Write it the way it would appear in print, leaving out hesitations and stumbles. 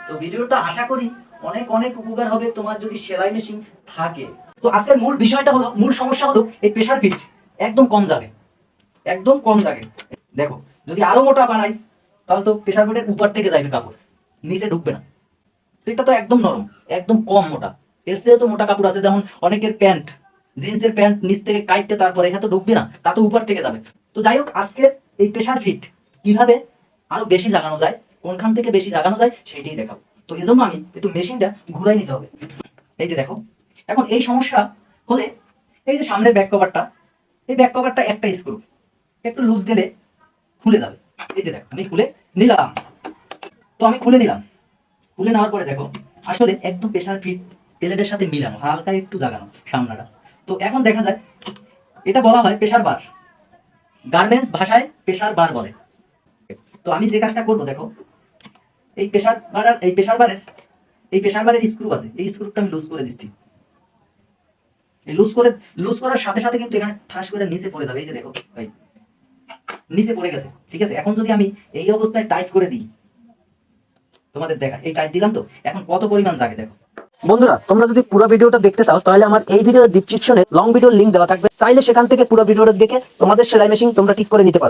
তো ভিডিওটা আশা করি অনেক অনেক উপকার হবে তোমার যদি সেলাই মেশিন থাকে। তো আজকের মূল বিষয়টা হলো, মূল সমস্যা হলো এই প্রেসার ফিট একদম কম যাবে, একদম কম যাবে। দেখো যদি আরো মোটা বানাই তাহলে তো প্রেসার ফিটের উপর থেকে যাবে কাপড়, নিচে ঢুকবে না। তো এটা তো একদম নরম, একদম কম মোটা। এর চেয়ে তো মোটা কাপড় আছে, যেমন অনেকের প্যান্ট, জিন্সের প্যান্ট নিচ থেকে কাটতে তারপরে এখানে তো ঢুকবে না, তা তো উপর থেকে যাবে। তো যাই হোক, আজকের এই প্রেসার ফিট কিভাবে আরো বেশি লাগানো যায়, কোনখান থেকে বেশি লাগানো যায় সেটাই দেখাবো। তো এজন্য আমি একটু মেশিনটা ঘুরাই নিতে হবে। এই যে দেখো, এখন এই সমস্যা হলে এই যে সামনের ব্যাক কভারটা, এই ব্যাক কভারটা একটা স্ক্রু একটু লুজ দিলে খুলে যাবে। এই যে দেখো আমি খুলে নিলাম। তো আমি খুলে নিলাম, খুলে নেওয়ার পরে দেখো আসলে একদম প্রেসার ফিট প্লেটের সাথে মিলানো, হালকা একটু জাগানো সামনাটা। তো এখন দেখা যায় এটা বলা হয় প্রেসার বার, গার্মেন্টস ভাষায় প্রেসার বার বলে। তো আমি যে কাজটা করবো দেখো, এই প্রেসার বার, এই প্রেসার বারের স্ক্রু আছে, এই স্ক্রুটা আমি লুজ করে দিচ্ছি। এই লুজ করার সাথে সাথে কিন্তু এখানে ঠাস করে নিচে পড়ে যাবে। এই যে দেখো ভাই, নিচে পড়ে গেছে। ঠিক আছে, এখন যদি আমি এই অবস্থায় টাইট করে দিই, তোমাদের দেখা এই টাইট দিলাম, তো এখন কত পরিমাণ জাগে দেখো। বন্ধুরা, তোমরা যদি পুরো ভিডিওটা দেখতে চাও তাহলে আমার এই ভিডিওর ডেসক্রিপশনে লং ভিডিওর লিংক দেওয়া থাকবে, চাইলে সেখান থেকে পুরো ভিডিওটা দেখে তোমাদের সেলাই মেশিন তোমরা ঠিক করে নিতে পারো।